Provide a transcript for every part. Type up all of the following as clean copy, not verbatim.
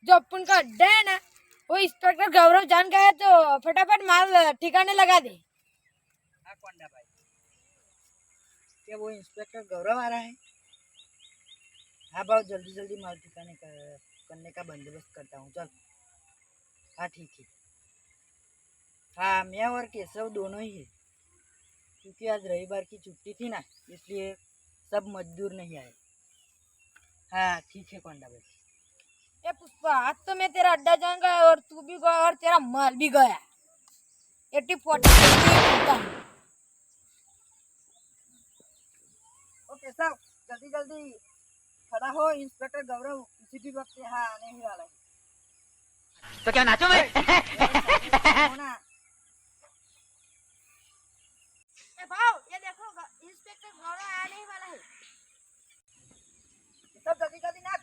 जो अपन का अड्डा है ना, वो इंस्पेक्टर गौरव जान गया तो फटाफट माल ठिकाने लगा दे। हाँ कोंडा भाई, क्या वो इंस्पेक्टर गौरव आ रहा है? हाँ बहुत जल्दी जल्दी माल ठिकाने करने का बंदोबस्त करता हूँ, चल। हाँ ठीक है। हाँ मैं और केशव दोनों ही है, क्योंकि आज रविवार की छुट्टी थी ना, इसलिए सब मजदूर नहीं आए। हाँ ठीक है कोंडा भाई। ए पुष्पा, आज तो मैं तेरा अड्डा जाऊंगा और तू भी गया और तेरा माल भी गया। 80-40 ओके सब जल्दी जल्दी खड़ा हो, इंस्पेक्टर गौरव किसी भी वक्त यहाँ आने ही वाला है। तो क्या नाचो मैं? ना भाव, ये देखो इंस्पेक्टर गौरव आने ही वाला है। सब जल्दी जल्दी नाच।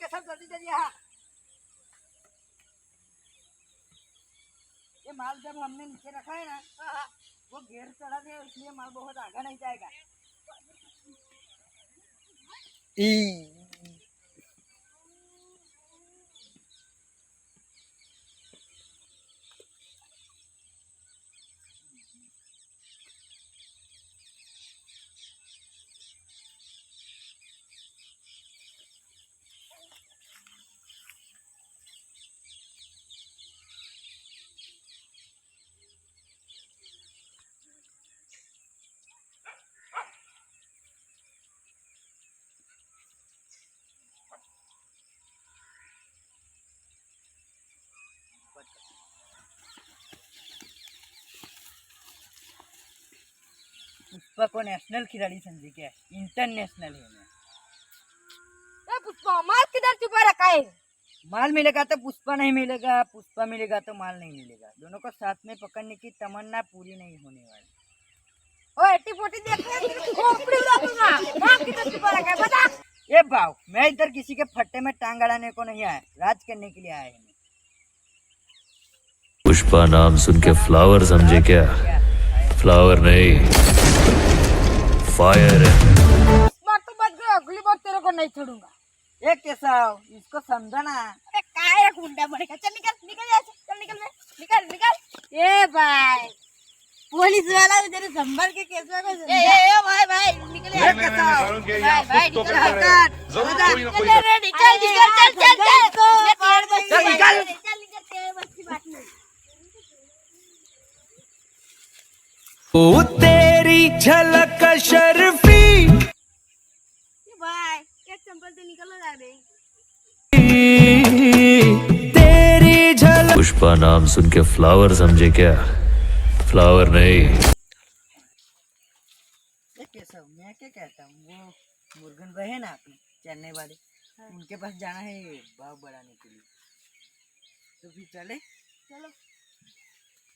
सब जल्दी जल्दी यहाँ। ये माल जब हमने नीचे रखा है ना, वो घेर चढ़ा दिया, इसलिए माल बहुत आगे नहीं जाएगा। पुष्पा को नेशनल खिलाड़ी समझे क्या? इंटरनेशनल है मैं। ए पुष्पा, माल किधर छुपा रखा है? माल मिलेगा तो पुष्पा नहीं मिलेगा, पुष्पा मिलेगा तो माल नहीं मिलेगा। दोनों को साथ में पकड़ने की तमन्ना पूरी नहीं होने वाली। ओ 80-40 देख रहे हैं, खोपड़ी उड़ा दूंगा। माल किधर छुपा रखा है बता। ये भाव, मैं इधर किसी के फट्टे में टांग अड़ाने को नहीं आया, राज करने के लिए आया है। पुष्पा नाम सुन के फ्लावर समझे क्या? फ्लावर नहीं, फायर है। इस बार तो बच गया, अगली बार तेरे को नहीं छोड़ूंगा। ये केशव, इसको समझा ना। अरे काय गुंडा बनेगा, चल निकल निकल यहाँ से, चल निकल निकल निकल। ए भाई, पुलिस वाला तेरे संभल के केस में ए भाई भाई निकल ये केशव, भाई निकल ओ तेरी झलक शर्फी भाई, एक चंपल से निकल जा बे। तेरी झलक। पुष्पा नाम सुन के फ्लावर समझे क्या? फ्लावर नहीं। ये केशव, मैं क्या कहता हूँ, वो मुर्गन भाई है ना अपने चेन्नई वाले, उनके पास जाना है भाव बढ़ाने के लिए, तो फिर चले। चलो।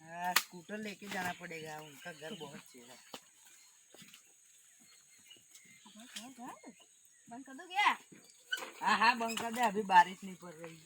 हाँ स्कूटर लेके जाना पड़ेगा, उनका घर बहुत चेहरा। बंद कर दो क्या? हाँ हाँ बंद कर दे, अभी बारिश नहीं पड़ रही।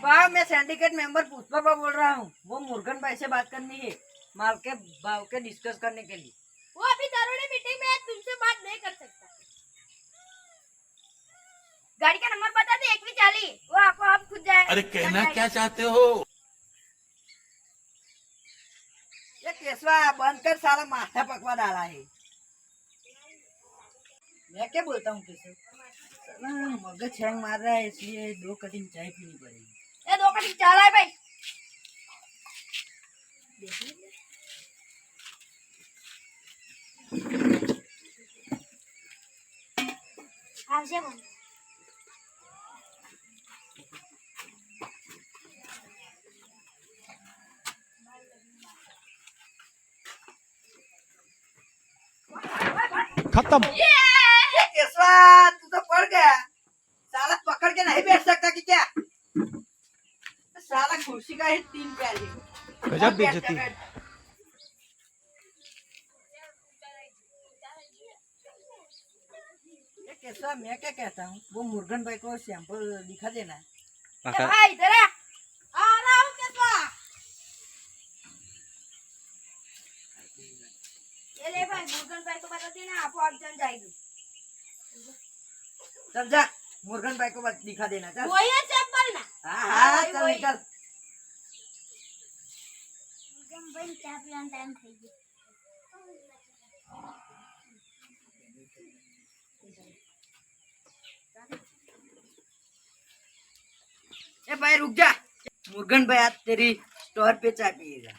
भाव मैं सिंडिकेट मेंबर पुष्पा बा बोल रहा हूँ। वो मुर्गन भाई से बात करनी है, माल के भाव के डिस्कस करने के लिए। वो अभी जरूरी मीटिंग में है, तुमसे बात नहीं कर सकता। गाड़ी का नंबर बता दे, 140। वो आपको आप खुद जाए। अरे कहना क्या चाहते हो? ये केसवा बंद कर, साला माथा पकवा डाला है। मैं क्या बोलता हूँ केसव, साला मगज हैंग मार रहा है, इसलिए 2 कटिंग चाय पीनी पड़ेगी। ये 2 कटिंग चाह रहा है भाई। आपसे बोल। खत्म। केसवा तू तो पड़ गया, साला पकड़ के नहीं बैठ सकता कि क्या? साला कुर्सी का ही 3 प्याले। गजब बेइज्जती है। ये केसवा मैं क्या कहता हूँ, वो मुर्गन भाई को सैंपल दिखा देना है। ए भाई इधर आ रहा हूँ केसवा। ये ले भाई, मुर्गन भाई को बता देना, आपको आप चल जाएगी। चल जा, मुर्गन भाई को दिखा देना। चल वही है सैंपल ना। हाँ चल वही। निकल। मुर्गन भाई चाय पीने टाइम થઈ ગયો। ए भाई रुक जा, मुर्गन भाई आज तेरी स्टोर पे चाय पिएगा।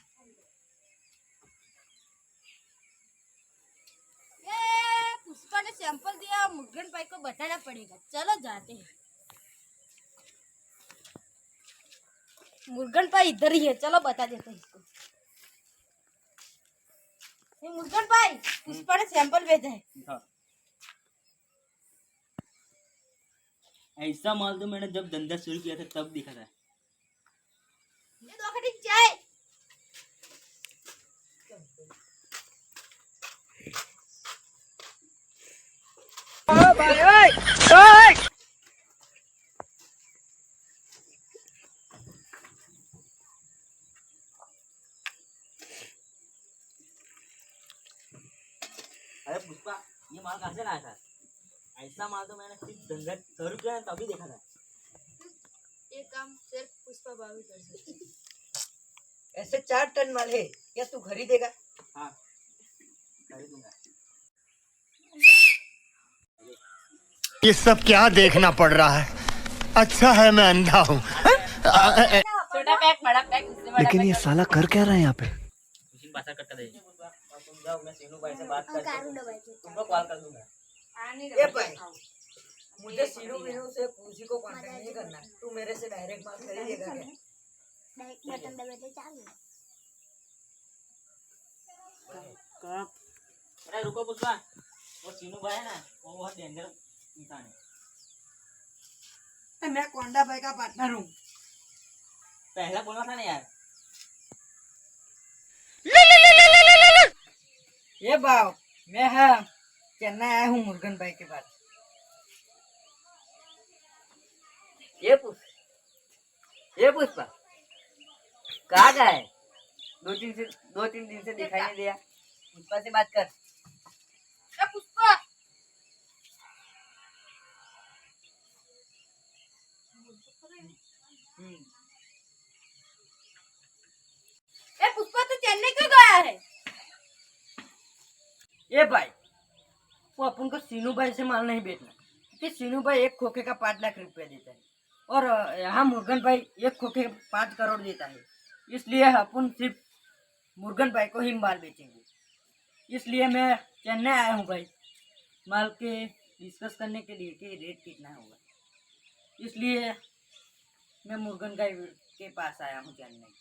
ये पुष्पा ने सैंपल दिया, मुर्गन भाई को बताना पड़ेगा। चलो जाते हैं। मुर्गन भाई इधर ही है, चलो बता देते हैं इसको। ये मुर्गन भाई, पुष्पा ने सैंपल भेजा है। ऐसा माल तो मैंने जब धंधा शुरू किया था तब दिखा था। ये 2 कटिंग चाय। अरे पुष्पा, ये माल कहाँ से लाया था? ऐसा माल तो मैंने सिर्फ धंधा शुरू किया था तभी देखा था। ये काम सिर्फ पुष्पा भाभी कर सकती है। ऐसे 4 टन माल है, क्या तू खरीदेगा? हाँ खरीदूंगा। ये सब क्या देखना पड़ रहा है? अच्छा है मैं अंधा हूँ। छोटा पैक, बड़ा पैक, इससे बड़ा लेकिन ये साला कर क्या रहा है यहाँ पे? मशीन बात करता दे। तुम जाओ, मैं सीनू भाई से बात करके तुमको कॉल कर दूंगा। ए भाई, मुझे सीनू वीनू से किसी को कांटेक्ट नहीं करना, तू मेरे से डायरेक्ट माल खरीदेगा क्या? बटन दबाते चालू। अरे रुको पुष्पा, वो सीनू भाई है ना, वो बहुत डेंजर इंसान है। मैं कोंडा भाई का पार्टनर हूँ। पहला बोलना था ना यार। ये भाव मैं है चेन्नई आया हूँ मुर्गन भाई के पास। ये पुष्पा कहाँ गया है? 2-3 दिन से दिखाई नहीं दिया। पुष्पा से बात कर। ए पुष्पा, ए पुष्पा तू चेन्नई क्यों गया है? ये भाई, वो अपन को सीनू भाई से माल नहीं बेचना, क्योंकि सीनू भाई 1 खोखे का 5 लाख रुपया देता है और यहाँ मुर्गन भाई 1 खोखे 5 करोड़ देता है। इसलिए अपन सिर्फ मुर्गन भाई को ही माल बेचेंगे। इसलिए मैं चेन्नई आया हूँ भाई, माल के डिस्कस करने के लिए कि रेट कितना होगा। इसलिए मैं मुर्गन भाई के पास आया हूँ चेन्नई।